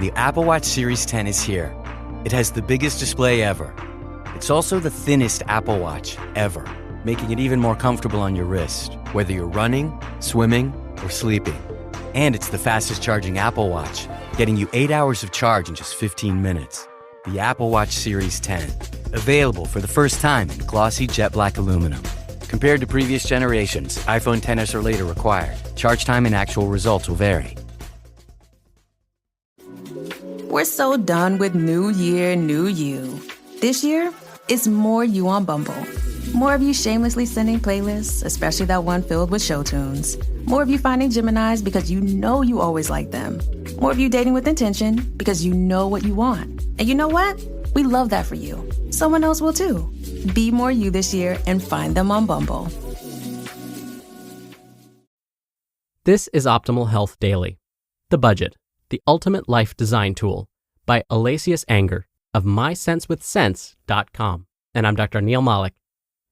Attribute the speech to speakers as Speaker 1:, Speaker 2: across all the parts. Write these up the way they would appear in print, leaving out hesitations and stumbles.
Speaker 1: The Apple Watch Series 10 is here. It has the biggest display ever. It's also the thinnest Apple Watch ever, making it even more comfortable on your wrist, whether you're running, swimming, or sleeping. And it's the fastest charging Apple Watch, getting you 8 hours of charge in just 15 minutes. The Apple Watch Series 10, available for the first time in glossy jet black aluminum. Compared to previous generations, iPhone XS or later required. Charge time and actual results will vary.
Speaker 2: We're so done with New Year, New You. This year, it's more you on Bumble. More of you shamelessly sending playlists, especially that one filled with show tunes. More of you finding Geminis because you know you always like them. More of you dating with intention because you know what you want. And you know what? We love that for you. Someone else will too. Be more you this year and find them on Bumble.
Speaker 3: This is Optimal Health Daily. The Budget, the Ultimate Life Design Tool, by Alacias Enger of MySenseWithSense.com. And I'm Dr. Neil Malik.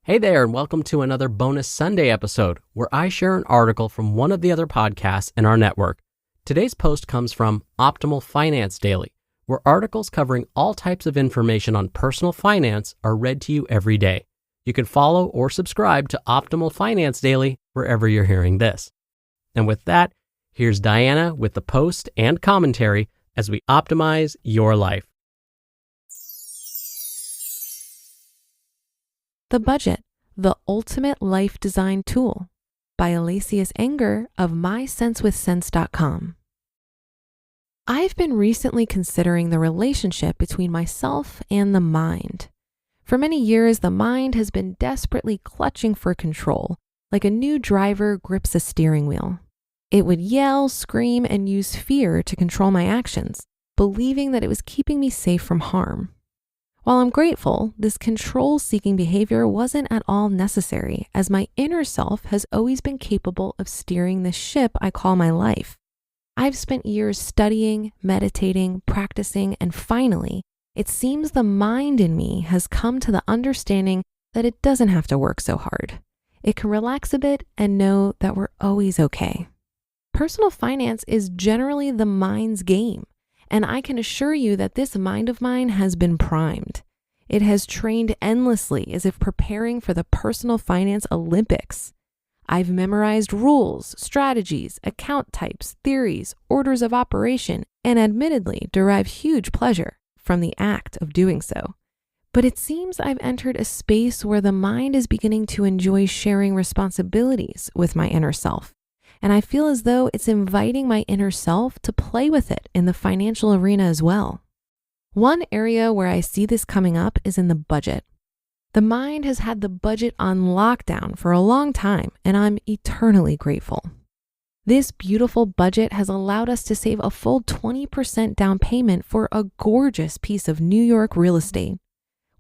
Speaker 3: Hey there, and welcome to another bonus Sunday episode where I share an article from one of the other podcasts in our network. Today's post comes from Optimal Finance Daily, where articles covering all types of information on personal finance are read to you every day. You can follow or subscribe to Optimal Finance Daily wherever you're hearing this. And with that, here's Diana with the post and commentary as we optimize your life.
Speaker 4: The Budget, the Ultimate Life Design Tool, by Alacias Enger of MySenseWithSense.com. I've been recently considering the relationship between myself and the mind. For many years, the mind has been desperately clutching for control, like a new driver grips a steering wheel. It would yell, scream, and use fear to control my actions, believing that it was keeping me safe from harm. While I'm grateful, this control-seeking behavior wasn't at all necessary, as my inner self has always been capable of steering the ship I call my life. I've spent years studying, meditating, practicing, and finally, it seems the mind in me has come to the understanding that it doesn't have to work so hard. It can relax a bit and know that we're always okay. Personal finance is generally the mind's game, and I can assure you that this mind of mine has been primed. It has trained endlessly as if preparing for the personal finance Olympics. I've memorized rules, strategies, account types, theories, orders of operation, and admittedly derive huge pleasure from the act of doing so. But it seems I've entered a space where the mind is beginning to enjoy sharing responsibilities with my inner self. And I feel as though it's inviting my inner self to play with it in the financial arena as well. One area where I see this coming up is in the budget. The mind has had the budget on lockdown for a long time, and I'm eternally grateful. This beautiful budget has allowed us to save a full 20% down payment for a gorgeous piece of New York real estate.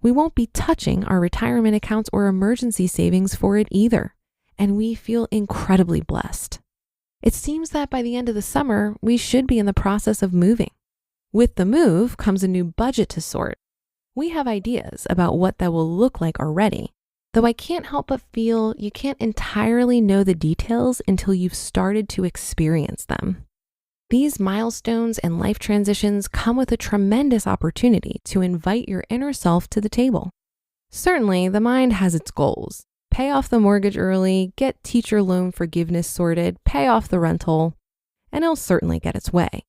Speaker 4: We won't be touching our retirement accounts or emergency savings for it either, and we feel incredibly blessed. It seems that by the end of the summer, we should be in the process of moving. With the move comes a new budget to sort. We have ideas about what that will look like already, though I can't help but feel you can't entirely know the details until you've started to experience them. These milestones and life transitions come with a tremendous opportunity to invite your inner self to the table. Certainly, the mind has its goals. Pay off the mortgage early, get teacher loan forgiveness sorted, pay off the rental, and it'll certainly get its way.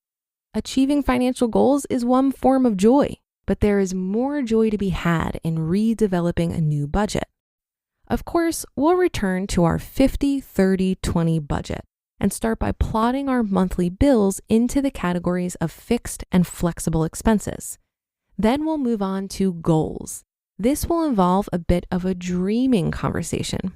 Speaker 4: Achieving financial goals is one form of joy, but there is more joy to be had in redeveloping a new budget. Of course, we'll return to our 50-30-20 budget and start by plotting our monthly bills into the categories of fixed and flexible expenses. Then we'll move on to goals. This will involve a bit of a dreaming conversation.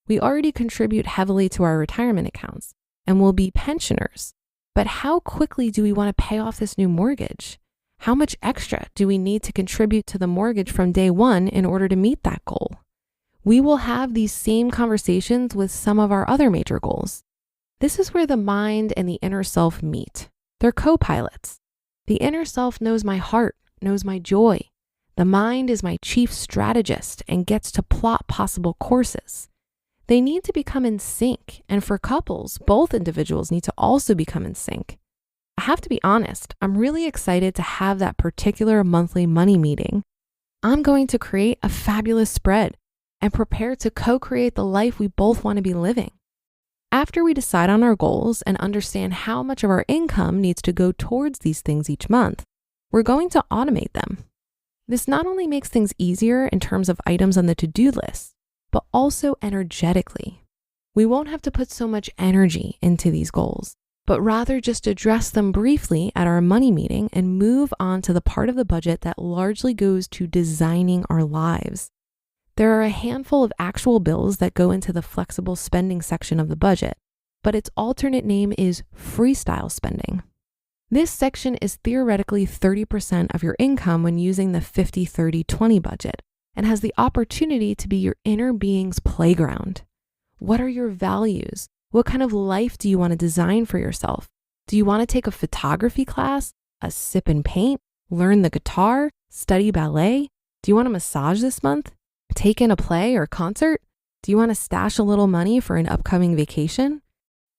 Speaker 4: We already contribute heavily to our retirement accounts and will be pensioners. But how quickly do we want to pay off this new mortgage? How much extra do we need to contribute to the mortgage from day one in order to meet that goal? We will have these same conversations with some of our other major goals. This is where the mind and the inner self meet. They're co-pilots. The inner self knows my heart, knows my joy. The mind is my chief strategist and gets to plot possible courses. They need to become in sync, and for couples, both individuals need to also become in sync. I have to be honest, I'm really excited to have that particular monthly money meeting. I'm going to create a fabulous spread and prepare to co-create the life we both want to be living. After we decide on our goals and understand how much of our income needs to go towards these things each month, we're going to automate them. This not only makes things easier in terms of items on the to-do list, but also energetically. We won't have to put so much energy into these goals, but rather just address them briefly at our money meeting and move on to the part of the budget that largely goes to designing our lives. There are a handful of actual bills that go into the flexible spending section of the budget, but its alternate name is freestyle spending. This section is theoretically 30% of your income when using the 50-30-20 budget and has the opportunity to be your inner being's playground. What are your values? What kind of life do you want to design for yourself? Do you want to take a photography class, a sip and paint, learn the guitar, study ballet? Do you want a massage this month? Take in a play or concert? Do you want to stash a little money for an upcoming vacation?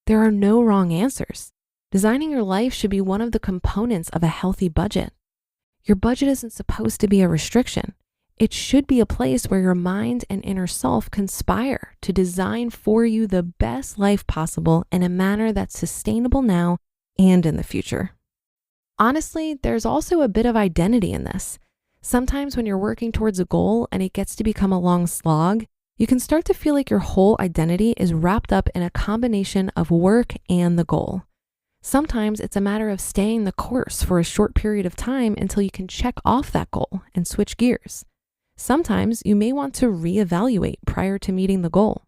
Speaker 4: There are no wrong answers. Designing your life should be one of the components of a healthy budget. Your budget isn't supposed to be a restriction. It should be a place where your mind and inner self conspire to design for you the best life possible in a manner that's sustainable now and in the future. Honestly, there's also a bit of identity in this. Sometimes when you're working towards a goal and it gets to become a long slog, you can start to feel like your whole identity is wrapped up in a combination of work and the goal. Sometimes it's a matter of staying the course for a short period of time until you can check off that goal and switch gears. Sometimes you may want to reevaluate prior to meeting the goal.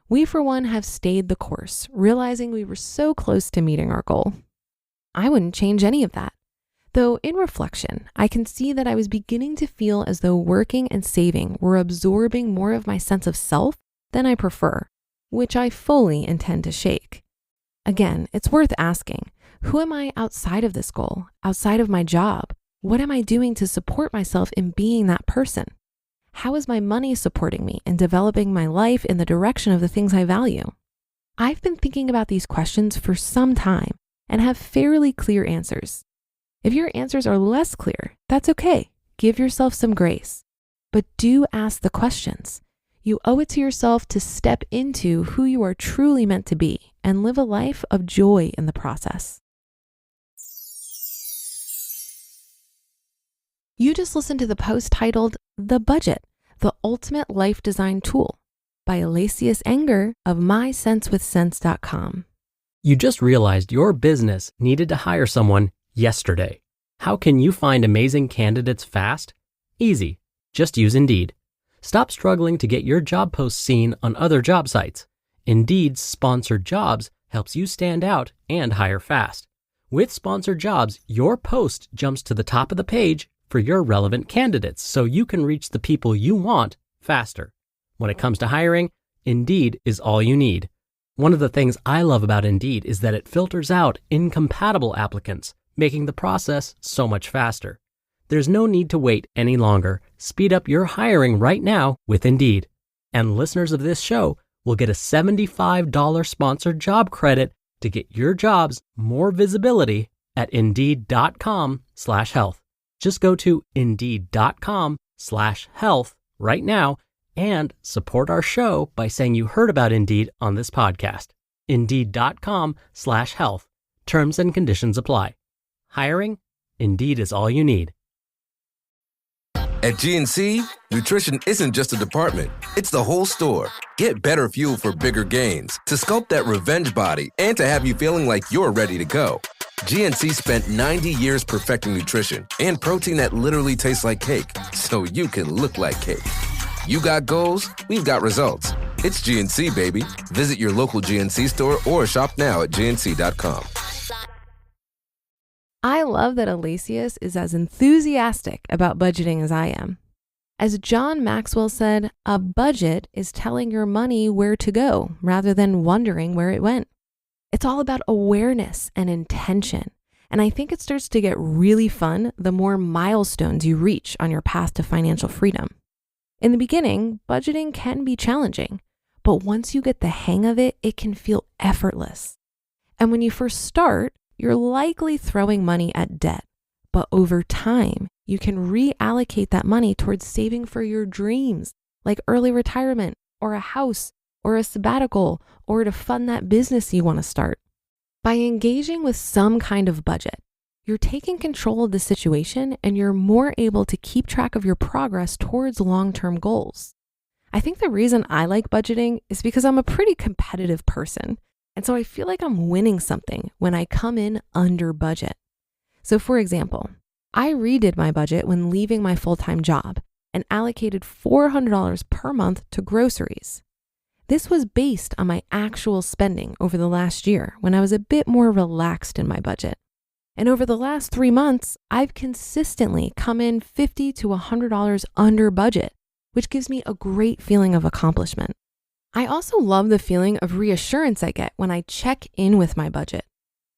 Speaker 4: We, for one, have stayed the course, realizing we were so close to meeting our goal. I wouldn't change any of that. Though in reflection, I can see that I was beginning to feel as though working and saving were absorbing more of my sense of self than I prefer, which I fully intend to shake. Again, it's worth asking, who am I outside of this goal, outside of my job? What am I doing to support myself in being that person? How is my money supporting me in developing my life in the direction of the things I value? I've been thinking about these questions for some time and have fairly clear answers. If your answers are less clear, that's okay. Give yourself some grace. But do ask the questions. You owe it to yourself to step into who you are truly meant to be and live a life of joy in the process. You just listened to the post titled The Budget, the Ultimate Life Design Tool by Alacias Enger of mysensewithsense.com.
Speaker 3: You just realized your business needed to hire someone yesterday. How can you find amazing candidates fast? Easy. Just use Indeed. Stop struggling to get your job posts seen on other job sites. Indeed's Sponsored Jobs helps you stand out and hire fast. With Sponsored Jobs, your post jumps to the top of the page for your relevant candidates so you can reach the people you want faster. When it comes to hiring, Indeed is all you need. One of the things I love about Indeed is that it filters out incompatible applicants, making the process so much faster. There's no need to wait any longer. Speed up your hiring right now with Indeed. And listeners of this show will get a $75 sponsored job credit to get your jobs more visibility at Indeed.com/health. Just go to Indeed.com/health right now and support our show by saying you heard about Indeed on this podcast. Indeed.com/health. Terms and conditions apply. Hiring? Indeed is all you need.
Speaker 5: At GNC, nutrition isn't just a department, it's the whole store. Get better fuel for bigger gains, to sculpt that revenge body, and to have you feeling like you're ready to go. GNC spent 90 years perfecting nutrition and protein that literally tastes like cake, so you can look like cake. You got goals, we've got results. It's GNC, baby. Visit your local GNC store or shop now at gnc.com.
Speaker 4: I love that Alacias is as enthusiastic about budgeting as I am. As John Maxwell said, a budget is telling your money where to go rather than wondering where it went. It's all about awareness and intention. And I think it starts to get really fun the more milestones you reach on your path to financial freedom. In the beginning, budgeting can be challenging, but once you get the hang of it, it can feel effortless. And when you first start, you're likely throwing money at debt. But over time, you can reallocate that money towards saving for your dreams, like early retirement or a house or a sabbatical or to fund that business you want to start. By engaging with some kind of budget, you're taking control of the situation and you're more able to keep track of your progress towards long-term goals. I think the reason I like budgeting is because I'm a pretty competitive person. And so I feel like I'm winning something when I come in under budget. So for example, I redid my budget when leaving my full-time job and allocated $400 per month to groceries. This was based on my actual spending over the last year when I was a bit more relaxed in my budget. And over the last 3 months, I've consistently come in $50 to $100 under budget, which gives me a great feeling of accomplishment. I also love the feeling of reassurance I get when I check in with my budget.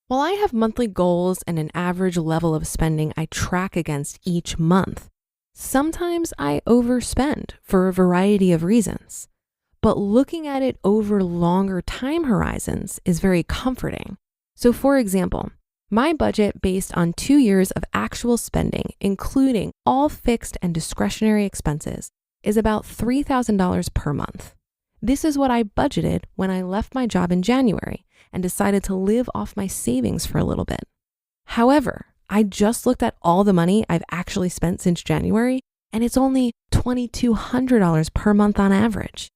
Speaker 4: While I have monthly goals and an average level of spending I track against each month, sometimes I overspend for a variety of reasons. But looking at it over longer time horizons is very comforting. So for example, my budget based on 2 years of actual spending, including all fixed and discretionary expenses, is about $3,000 per month. This is what I budgeted when I left my job in January and decided to live off my savings for a little bit. However, I just looked at all the money I've actually spent since January, and it's only $2,200 per month on average.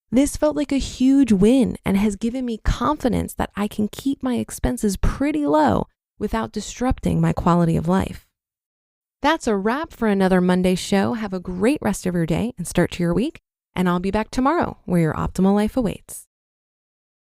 Speaker 4: This felt like a huge win and has given me confidence that I can keep my expenses pretty low without disrupting my quality of life. That's a wrap for another Monday show. Have a great rest of your day and start to your week. And I'll be back tomorrow where your optimal life awaits.